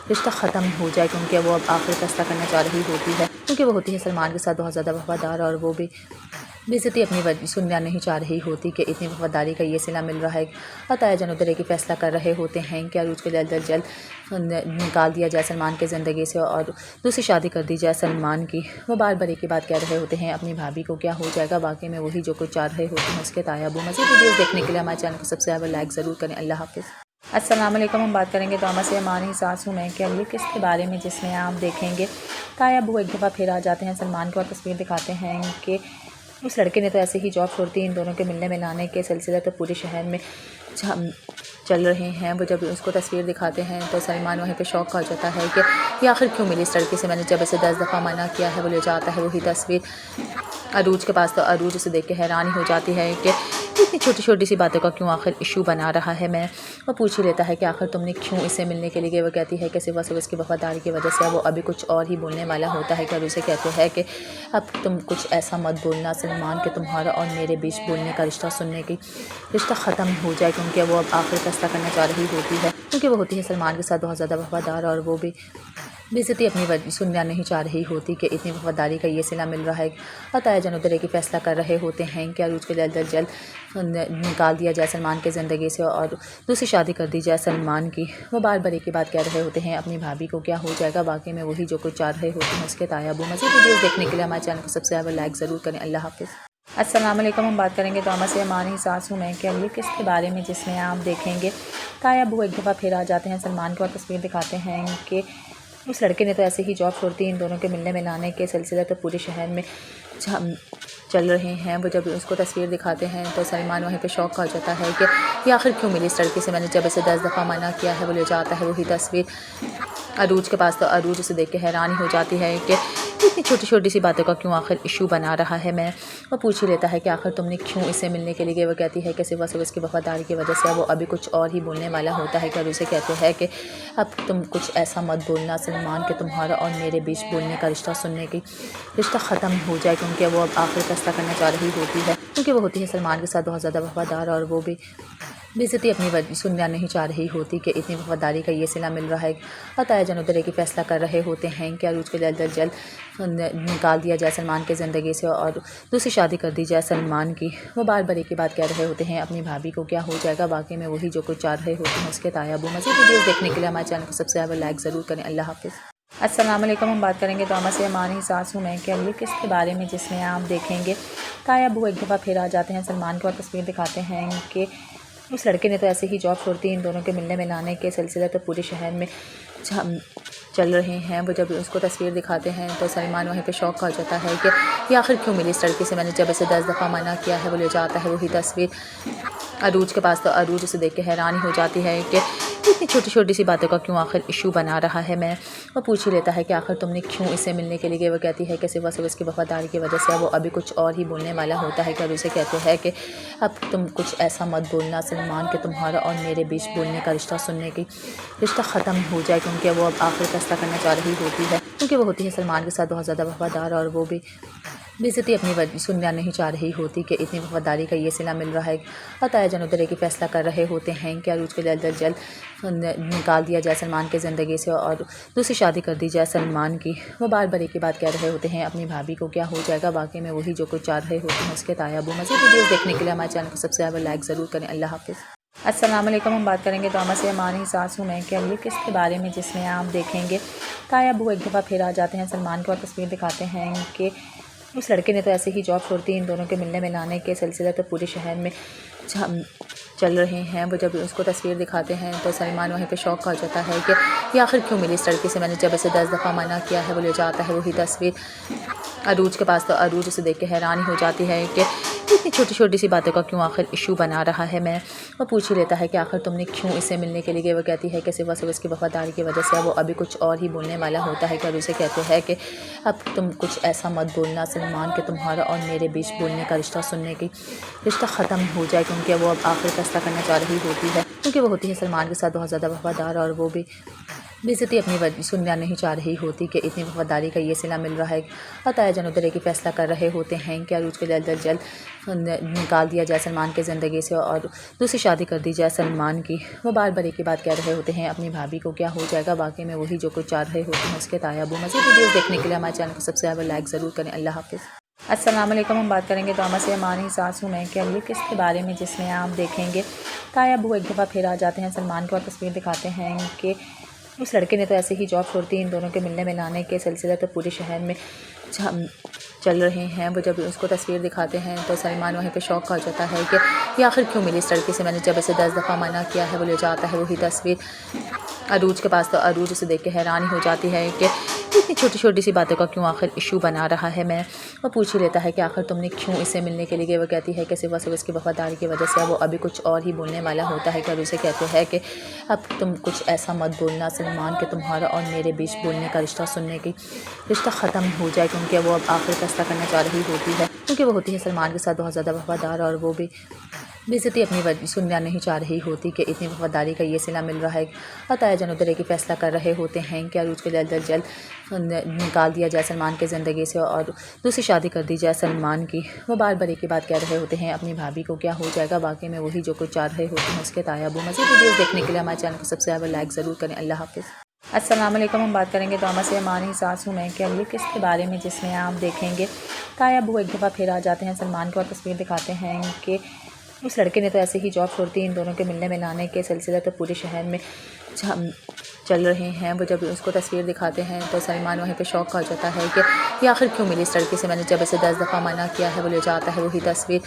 Speaker 5: रिश्ता ख़त्म हो जाए, क्योंकि वो अब आखिर फैसला करना चाह रही होती है, क्योंकि वो होती है सलमान के साथ बहुत ज़्यादा वफादार और वो भी बेइज्जती अपनी सुनना नहीं चाह रही होती कि इतनी वफादारी का ये सिला मिल रहा है। और ताया जान उधर की फ़ैसला कर रहे होते हैं कि अरूज को जल्द अज जल्द निकाल दिया जाए सलमान के ज़िंदगी से और दूसरी शादी कर दी जाए सलमान की। वो बार बार एक ही बात कह रहे होते हैं अपनी भाभी को क्या हो जाएगा, बाकी में वही जो कुछ चाह रहे होते हैं उसके ताया अबू। मज़ीद वीडियोज़ देखने के लिए हमारे चैनल को सबसे ज़्यादा लाइक ज़रूर करें। अल्लाह हाफ़िज़। अस्सलाम वालेकुम। हम बात करेंगे ड्रामा से अमानी सासू मैं के लिए किस के बारे में, जिसमें आप देखेंगे ताया अबू एक दफ़ा फिर आ जाते हैं सलमान को और तस्वीर दिखाते हैं कि उस लड़के ने तो ऐसे ही जॉब छोड़ती इन दोनों के मिलने मिलाने के सिलसिले तो पूरे शहर में चल रहे हैं। वो जब उसको तस्वीर दिखाते हैं तो सलमान वहीं पे शौक का हो जाता है कि ये आखिर क्यों मिली इस लड़के से। मैंने जब इसे 10 दफ़ा मना किया है। वो ले जाता है वही तस्वीर अरूज के पास, तो अरूज उसे देख के हैरानी हो जाती है कि इतनी छोटी छोटी सी बातों का क्यों आखिर इशू बना रहा है। मैं वो पूछ ही लेता है कि आखिर तुमने क्यों इससे मिलने के लिए गए। वो कहती है कि सिर्फ इसकी वफादारी की वजह से। वो अभी कुछ और ही बोलने वाला होता है कि उसे कहते हैं कि अब तुम कुछ ऐसा मत बोलना सलमान कि तुम्हारा और मेरे बीच बोलने का रिश्ता सुनने की रिश्ता ख़त्म हो जाए, क्योंकि वो अब आखिर फैसला करना चाह रही होती है, क्योंकि वो होती है सलमान के साथ बहुत ज़्यादा वफादार और वो भी बेइज्जती अपनी सुनना नहीं चाह रही होती कि इतनी वफादारी का ये सिला मिल रहा है। और ताया जान उधर की फ़ैसला कर रहे होते हैं कि अरूज को जल्द अज जल्द निकाल दिया जाए सलमान के ज़िंदगी से और दूसरी शादी कर दी जाए सलमान की। वो बार बार एक ही बात कह रहे होते हैं अपनी भाभी को क्या हो जाएगा, बाकी में वही जो कुछ चाह रहे होते हैं उसके ताया अबू। मज़ीद वीडियोज़ देखने के लिए हमारे चैनल को सबसे ज़्यादा लाइक ज़रूर करें। अल्लाह हाफ़िज़। अस्सलाम वालेकुम। हम बात करेंगे ड्रामा से अमानी सासू मैं के लिए किस के बारे में, जिसमें आप देखेंगे ताया अबू एक दफ़ा फिर आ जाते हैं सलमान को और तस्वीर दिखाते हैं कि उस लड़के ने तो ऐसे ही जॉब छोड़ती इन दोनों के मिलने मिलाने के सिलसिले तो पूरे शहर में चल रहे हैं। वो जब उसको तस्वीर दिखाते हैं तो सलमान वहीं पे शौक का हो जाता है कि ये आखिर क्यों मिली इस लड़के से। मैंने जब इसे 10 दफ़ा मना किया है। वो ले जाता है वही तस्वीर अरूज के पास, तो अरूज उसे देख के हैरानी हो जाती है कि इतनी छोटी छोटी सी बातों का क्यों आखिर इशू बना रहा है। मैं वो पूछ ही लेता है कि आखिर तुमने क्यों इससे मिलने के लिए गए। वो कहती है कि सिर्फ इसकी वफादारी की वजह से। वो अभी कुछ और ही बोलने वाला होता है कि उसे कहते हैं कि अब तुम कुछ ऐसा मत बोलना सलमान कि तुम्हारा और मेरे बीच बोलने का रिश्ता सुनने की रिश्ता ख़त्म हो जाए, क्योंकि वो अब आखिर फैसला करना चाह रही होती है, क्योंकि वो होती है सलमान के साथ बहुत ज़्यादा वफादार और वो भी बेइज्जती अपनी सुनना नहीं चाह रही होती कि इतनी वफादारी का ये सिला मिल रहा है। और ताया जान उधर एक ही फैसला कर रहे होते हैं कि अरूज को जल्द अज जल्द निकाल दिया जाए सलमान की ज़िंदगी से और दूसरी शादी कर दी जाए सलमान की। वो बार बार एक ही बात कह रहे होते हैं अपनी भाभी को, क्या हो जाएगा वाकई में वही जो कुछ चाह रहे होते हैं उसके ताया अबू। मज़ीद वीडियोज़ देखने के लिए हमारे चैनल को सबसे ज़्यादा लाइक ज़रूर करें। अल्लाह हाफ़िज़। अस्सलाम वालेकुम। हम बात करेंगे तो से हमारी सास हूँ मैं के लिए किस के बारे में, जिसमें आप देखेंगे ताया अबू एक दफ़ा फिर आ जाते हैं सलमान को और तस्वीर दिखाते हैं कि उस लड़के ने तो ऐसे ही जॉब छोड़ दी। इन दोनों के मिलने मिलाने के सिलसिले तो पूरे शहर में चल रहे हैं। वो जब उसको तस्वीर दिखाते हैं तो सलमान वहीं पे शौक हो जाता है कि ये आखिर क्यों मिली इस लड़की से, मैंने जब इसे 10 दफ़ा मना किया है। वो ले जाता है वही तस्वीर अरूज के पास, तो अरूज उसे देख के हैरानी हो जाती है कि इतनी छोटी छोटी सी बातों का क्यों आखिर इशू बना रहा है। मैं वो पूछ ही लेता है कि आखिर तुमने क्यों इससे मिलने के लिए गए। वो कहती है कि सिवा इसकी वफादारी की वजह से। वो अभी कुछ और ही बोलने वाला होता है कि अरूज से कहते हैं कि अब तुम कुछ ऐसा मत बोलना सलमान कि तुम्हारा और मेरे बीच बोलने का रिश्ता सुनने की रिश्ता ख़त्म हो जाए, क्योंकि वो अब आखिर फैसला करना चाह रही होती है, क्योंकि वो होती है सलमान के साथ बहुत ज़्यादा वफादार। और वो भी बेइज्जती अपनी सुनना नहीं चाह रही होती कि इतनी वफादारी का ये सिला मिल रहा है। और ताया जान उधर एक ही फैसला कर रहे होते हैं कि अरूज को जल्द अज जल्द निकाल दिया जाए सलमान की ज़िंदगी से और दूसरी शादी कर दी जाए सलमान की। वो बार बार एक ही बात कह रहे होते हैं अपनी भाभी को, क्या हो जाएगा वाकई में वही जो कुछ चाह रहे होते हैं उसके ताया अबू। मज़ीद वीडियोज़ देखने के लिए हमारे चैनल को सबसे ज़्यादा लाइक ज़रूर करें। अल्लाह हाफ़िज़। अस्सलाम वालेकुम। हम बात करेंगे तो से हमारी सास हूँ मैं के लिए किस के बारे में, जिसमें आप देखेंगे ताया अबू एक दफ़ा फिर आ जाते हैं सलमान को और तस्वीर दिखाते हैं कि उस लड़के ने तो ऐसे ही जॉब छोड़ दी। इन दोनों के मिलने मिलाने के सिलसिले तो पूरे शहर में चल रहे हैं। वो जब उसको तस्वीर दिखाते हैं तो सलमान वहीं पे शौक हो जाता है कि ये आखिर क्यों मिली इस लड़की से, मैंने जब इसे 10 दफ़ा मना किया है। वो ले जाता है वही तस्वीर अरूज के पास, तो अरूज उसे देख के हैरानी हो जाती है कि इतनी छोटी छोटी सी बातों का क्यों आखिर इशू बना रहा है। मैं वो पूछ ही लेता है कि आखिर तुमने क्यों इससे मिलने के लिए गए। वो कहती है कि सिवा इसकी वफादारी की वजह से। वो अभी कुछ और ही बोलने वाला होता है कि अरूज से कहते हैं कि अब तुम कुछ ऐसा मत बोलना सलमान कि तुम्हारा और मेरे बीच बोलने का रिश्ता सुनने की रिश्ता ख़त्म हो जाए, क्योंकि वो अब आखिर फैसला करना चाह रही होती है, क्योंकि वो होती है सलमान के साथ बहुत ज़्यादा वफादार। और वो भी बेइज्जती अपनी सुनना नहीं चाह रही होती कि इतनी वफादारी का ये सिला मिल रहा है। और ताया जान उधर एक ही फैसला कर रहे होते हैं कि अरूज को जल्द अज जल्द निकाल दिया जाए सलमान की ज़िंदगी से और दूसरी शादी कर दी जाए सलमान की। वो बार बार एक ही बात कह रहे होते हैं अपनी भाभी को, क्या हो जाएगा वाकई में वही जो कुछ चाह रहे होते हैं उसके ताया अबू। मज़ीद वीडियोज़ देखने के लिए हमारे चैनल को सबसे ज़्यादा लाइक ज़रूर करें। अल्लाह हाफ़िज़। अस्सलाम वालेकुम। हम बात करेंगे तो से हमारी सास हूँ मैं के लिए किस के बारे में, जिसमें आप देखेंगे ताया अबू एक दफ़ा फिर आ जाते हैं सलमान को और तस्वीर दिखाते हैं कि उस लड़के ने तो ऐसे ही जॉब छोड़ दी। इन दोनों के मिलने मिलाने के सिलसिले तो पूरे शहर में चल रहे हैं। वो जब उसको तस्वीर दिखाते हैं तो सलमान वहीं पे शौक हो जाता है कि ये आखिर क्यों मिली इस लड़की से, मैंने जब इसे 10 दफ़ा मना किया है। वो ले जाता है वही तस्वीर अरूज के पास, तो अरूज उसे देख के हैरानी हो जाती है कि इतनी छोटी छोटी सी बातों का क्यों आखिर इशू बना रहा है। मैं वो पूछ ही लेता है कि आखिर तुमने क्यों इससे मिलने के लिए गए। वो कहती है कि सिवा इसकी वफादारी की वजह से। वो अभी कुछ और ही बोलने वाला होता है कि अरूज से कहते हैं कि अब तुम कुछ ऐसा मत बोलना सलमान कि तुम्हारा और मेरे बीच बोलने का रिश्ता सुनने की रिश्ता ख़त्म हो जाए, क्योंकि वो अब आखिर फैसला करना चाह रही होती है, क्योंकि वो होती है सलमान के साथ बहुत ज़्यादा वफादार। और वो भी बेइज्जती अपनी सुनना नहीं चाह रही होती कि इतनी वफादारी का ये सिला मिल रहा है। और ताया जान उधर एक ही फैसला कर रहे होते हैं कि अरूज को जल्द अज जल्द निकाल दिया जाए सलमान की ज़िंदगी से और दूसरी शादी कर दी जाए सलमान की। वो बार बार एक ही बात कह रहे होते हैं अपनी भाभी को, क्या हो जाएगा वाकई में वही जो कुछ चाह रहे होते हैं उसके ताया अबू। मज़ीद वीडियोज़ देखने के लिए हमारे चैनल को सबसे ज़्यादा लाइक ज़रूर करें। अल्लाह हाफ़िज़। अस्सलाम वालेकुम। हम बात करेंगे तो से हमारी सास हूँ मैं के लिए किस के बारे में, जिसमें आप देखेंगे ताया अबू एक दफ़ा फिर आ जाते हैं सलमान को और तस्वीर दिखाते हैं कि उस लड़के ने तो ऐसे ही जॉब छोड़ दी। इन दोनों के मिलने मिलाने के सिलसिले तो पूरे शहर में चल रहे हैं। वो जब उसको तस्वीर दिखाते हैं तो सलमान वहीं पे शौक हो जाता है कि ये आखिर क्यों मिली इस लड़की से, मैंने जब इसे 10 दफ़ा मना किया है। वो ले जाता है वही तस्वीर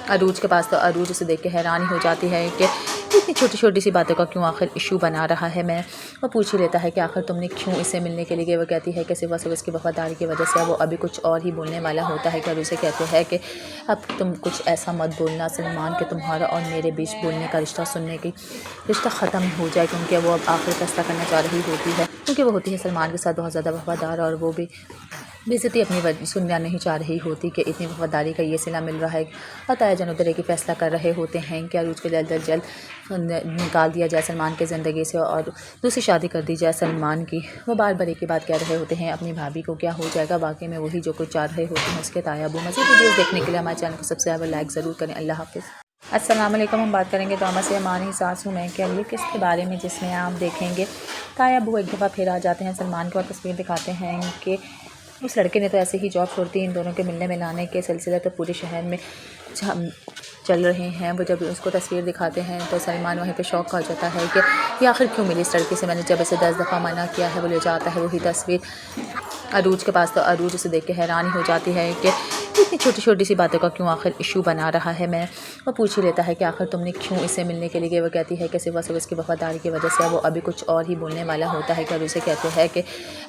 Speaker 5: अरूज के पास, तो अरूज उसे देख के हैरानी हो जाती है कि इतनी छोटी छोटी सी बातों का क्यों आखिर इशू बना रहा है। मैं वो पूछ ही लेता है कि आखिर तुमने क्यों इससे मिलने के लिए गए। वो कहती है कि सिवा इसकी वफादारी की वजह से। वो अभी कुछ और ही बोलने वाला होता है कि अरूज से कहते हैं कि अब तुम कुछ ऐसा मत बोलना सलमान कि तुम्हारा और मेरे बीच बोलने का रिश्ता सुनने की रिश्ता ख़त्म हो जाए, क्योंकि वो अब आखिर फैसला करना चाह रही होती है, क्योंकि वो होती है सलमान के साथ बहुत ज़्यादा वफादार। और वो भी बेइज्जती अपनी सुनना नहीं चाह रही होती कि इतनी वफादारी का ये सिला मिल रहा है। और ताया जान उधर एक ही फैसला कर रहे होते हैं कि अरूज को जल्द अज जल्द निकाल दिया जाए सलमान की ज़िंदगी से और दूसरी शादी कर दी जाए सलमान की। वो बार बार एक ही बात कह रहे होते हैं अपनी भाभी को, क्या हो जाएगा वाकई में वही जो कुछ चाह रहे होते हैं उसके ताया अबू। मज़ीद वीडियोज़ देखने के लिए हमारे चैनल को सबसे ज़्यादा लाइक ज़रूर करें। अल्लाह हाफ़िज़। अस्सलाम वालेकुम। हम बात करेंगे ड्रामा से अमानी सासू में के अगली किस्त के बारे में, जिसमें आप देखेंगे ताया अबू एक दफ़ा फिर आ जाते हैं सलमान को और तस्वीर दिखाते हैं कि उस लड़के ने तो ऐसे ही जॉब छोड़ दी। इन दोनों के मिलने मिलाने के सिलसिले तो पूरे शहर में चल रहे हैं। वो जब उसको तस्वीर दिखाते हैं तो सलमान वहीं पे शौक हो जाता है कि ये आखिर क्यों मिली इस लड़के से, मैंने जब इसे 10 दफ़ा मना किया है। वो ले जाता है वही तस्वीर अरूज के पास, तो अरूज उसे देख के हैरानी हो जाती है कि इतनी छोटी छोटी सी बातों का क्यों आखिर इशू बना रहा है। मैं वो पूछ ही लेता है कि आखिर तुमने क्यों इसे मिलने के लिए गए। वो कहती है कि सिर्फ उसकी वफादारी की वजह से। वो अभी कुछ और ही बोलने वाला होता है कि उसे कहते हैं कि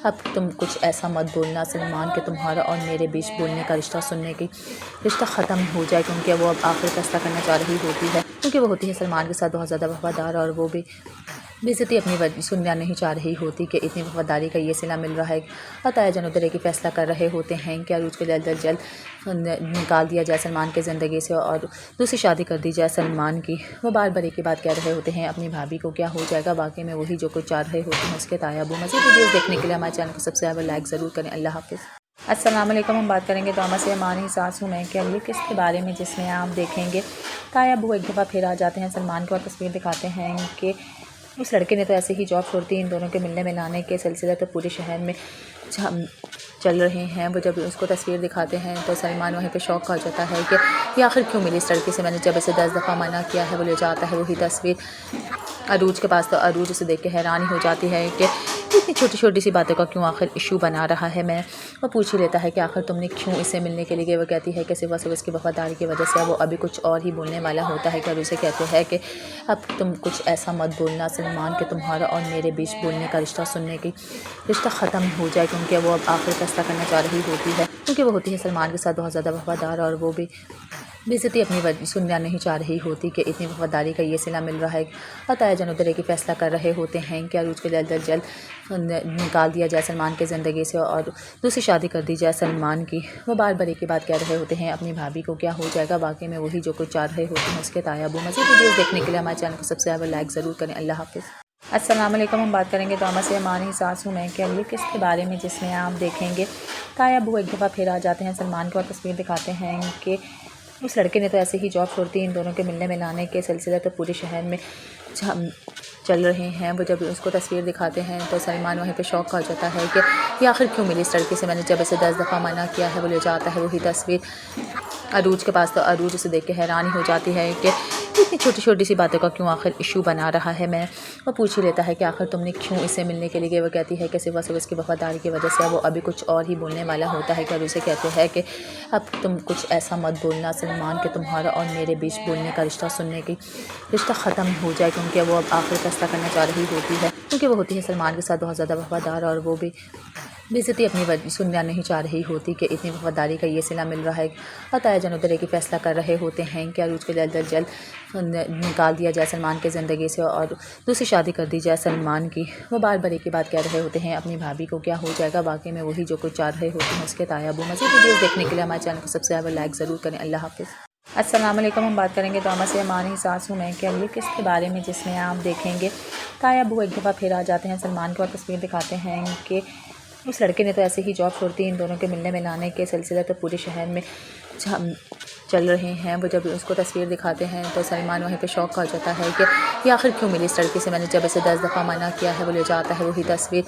Speaker 5: अब तुम कुछ ऐसा मत बोलना सलमान कि तुम्हारा और मेरे बीच बोलने का रिश्ता सुनने की रिश्ता ख़त्म हो जाए, क्योंकि वो अब आखिर फैसला करना चाह रही होती है, क्योंकि वो होती है सलमान के साथ बहुत ज़्यादा वफादार और वो भी बेइज्जती अपनी सुनना नहीं चाह रही होती कि इतनी वफादारी का ये सिला मिल रहा है। और ताया जान उधर की फ़ैसला कर रहे होते हैं कि अरूज को जल्द अज जल्द निकाल दिया जाए सलमान की ज़िंदगी से और दूसरी शादी कर दी जाए सलमान की। वो बार बार एक ही बात कह रहे होते हैं अपनी भाभी को, क्या हो जाएगा वाकई में वही जो कुछ चाह रहे होते हैं उसके ताया अबू। मज़ीद वीडियोज़ देखने के लिए हमारे चैनल को सबसे ज़्यादा लाइक ज़रूर करें। अल्लाह हाफ़िज़। अस्सलाम वालेकुम। हम बात करेंगे ड्रामा से अमानी सासू में के अगली किस्त के बारे में, जिसमें आप देखेंगे ताया अबू एक दफ़ा फिर आ जाते हैं सलमान को और तस्वीर दिखाते हैं कि उस लड़के ने तो ऐसे ही जॉब छोड़ दी। इन दोनों के मिलने मिलाने के सिलसिले तो पूरे शहर में चल रहे हैं। वो जब उसको तस्वीर दिखाते हैं तो सलमान वहीं पे शौक हो जाता है कि ये आखिर क्यों मिली इस लड़के से, मैंने जब इसे 10 दफ़ा मना किया है। वो ले जाता है वही तस्वीर अरूज के पास, तो अरूज उसे देख के हैरानी हो जाती है कि इतनी छोटी छोटी सी बातों का क्यों आखिर इशू बना रहा है। मैं वो पूछ ही लेता है कि आखिर तुमने क्यों इसे मिलने के लिए गए। वो कहती है कि सिर्फ उसकी वफादारी की वजह से। वो अभी कुछ और ही बोलने वाला होता है कि उसे कहते हैं कि अब तुम कुछ ऐसा मत बोलना सलमान कि तुम्हारा और मेरे बीच बोलने का रिश्ता सुनने की रिश्ता ख़त्म हो जाए, क्योंकि वो अब आखिर फैसला करना चाह रही होती है, क्योंकि वो होती है सलमान के साथ बहुत ज़्यादा वफादार और वो भी बेइज्जती अपनी सुनना नहीं चाह रही होती कि इतनी वफादारी का ये सिला मिल रहा है। और ताया जान उधर की फ़ैसला कर रहे होते हैं कि अरूज को जल्द अज जल्द निकाल दिया जाए सलमान की ज़िंदगी से और दूसरी शादी कर दी जाए सलमान की। वो बार बार एक ही बात कह रहे होते हैं अपनी भाभी को, क्या हो जाएगा वाकई में वही जो कुछ चाह रहे होते हैं उसके ताया अबू। मज़ीद वीडियोज़ देखने के लिए हमारे चैनल को सबसे ज़्यादा लाइक ज़रूर करें। अल्लाह हाफ़िज़। अस्सलाम वालेकुम। हम बात करेंगे ड्रामा से अमानी सासू में के अगली किस्त के बारे में, जिसमें आप देखेंगे ताया अबू एक दफ़ा फिर आ जाते हैं सलमान को और तस्वीर दिखाते हैं कि उस लड़के ने तो ऐसे ही जॉब छोड़ दी। इन दोनों के मिलने मिलाने के सिलसिले तो पूरे शहर में चल रहे हैं। वो जब उसको तस्वीर दिखाते हैं तो सलमान वहीं पे शौक हो जाता है कि ये आखिर क्यों मिली इस लड़के से, मैंने जब इसे 10 दफ़ा मना किया है। वो ले जाता है वही तस्वीर अरूज के पास, तो अरूज उसे देख के हैरानी हो जाती है कि इतनी छोटी छोटी सी बातों का क्यों आखिर इशू बना रहा है। मैं वो पूछ ही लेता है कि आखिर तुमने क्यों इसे मिलने के लिए गए। वो कहती है कि सिर्फ उसकी वफादारी की वजह से। वो अभी कुछ और ही बोलने वाला होता है कि उसे कहते हैं कि अब तुम कुछ ऐसा मत बोलना सलमान कि तुम्हारा और मेरे बीच बोलने का रिश्ता सुनने की रिश्ता ख़त्म हो जाए, क्योंकि वो अब आखिर फैसला करना चाह रही होती है, क्योंकि वो होती है सलमान के साथ बहुत ज़्यादा वफादार और वो भी बेइज्जती अपनी सुनना नहीं चाह रही होती कि इतनी वफादारी का ये सिला मिल रहा है। और ताया जान उधर की फ़ैसला कर रहे होते हैं कि अरूज को जल्द अज जल्द निकाल दिया जाए सलमान की ज़िंदगी से और दूसरी शादी कर दी जाए सलमान की। वो बार बार एक ही बात कह रहे होते हैं अपनी भाभी को, क्या हो जाएगा वाकई में वही जो कुछ चाह रहे होते हैं उसके ताया अबू। मज़ीद वीडियोज़ देखने के लिए हमारे चैनल को सबसे ज़्यादा लाइक ज़रूर करें। अल्लाह हाफ़िज़। अस्सलाम वालेकुम। हम बात करेंगे ड्रामा से अमानी सासू में के अगली किस्त के बारे में, जिसमें आप देखेंगे ताया अबू एक दफ़ा फिर आ जाते हैं सलमान को और तस्वीर दिखाते हैं कि उस लड़के ने तो ऐसे ही जॉब छोड़ दी। इन दोनों के मिलने मिलाने के सिलसिले तो पूरे शहर में चल रहे हैं। वो जब उसको तस्वीर दिखाते हैं तो सलमान वहीं पे शौक हो जाता है कि ये आखिर क्यों मिली इस लड़के से, मैंने जब इसे 10 दफ़ा मना किया है। वो ले जाता है वही तस्वीर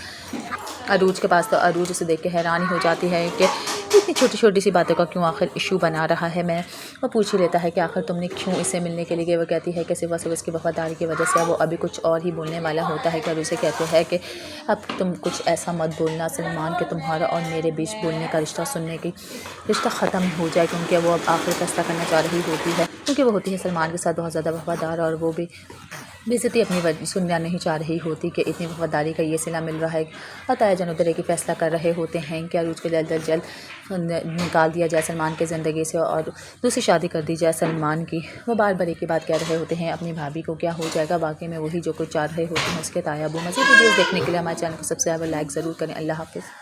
Speaker 5: अरूज के पास, तो अरूज उसे देख के हैरानी हो जाती है कि इतनी छोटी छोटी सी बातों का क्यों आखिर इशू बना रहा है। मैं वो पूछ ही लेता है कि आखिर तुमने क्यों इसे मिलने के लिए गए। वो कहती है कि सिर्फ उसकी वफादारी की वजह से। वो अभी कुछ और ही बोलने वाला होता है कि उसे कहते हैं कि अब तुम कुछ ऐसा मत बोलना सलमान कि तुम्हारा और मेरे बीच बोलने का रिश्ता सुनने की रिश्ता ख़त्म हो जाए, क्योंकि वो अब आखिर फैसला करना चाह रही होती है, क्योंकि वो होती है सलमान के साथ बहुत ज़्यादा वफादार और वो भी बेइज्जती अपनी सुनना नहीं चाह रही होती कि इतनी वफादारी का ये सिला मिल रहा है। और ताया जान उधर की फ़ैसला कर रहे होते हैं कि अरूज को जल्द अज जल्द निकाल दिया जाए सलमान की ज़िंदगी से और दूसरी शादी कर दी जाए सलमान की। वो बार बार एक ही बात कह रहे होते हैं अपनी भाभी को, क्या हो जाएगा वाकई में वही जो कुछ चाह रहे होते हैं उसके ताया अबू। मज़ीद वीडियोज़ देखने के लिए हमारे चैनल को सबसे ज़्यादा लाइक ज़रूर करें। अल्लाह हाफ़िज़।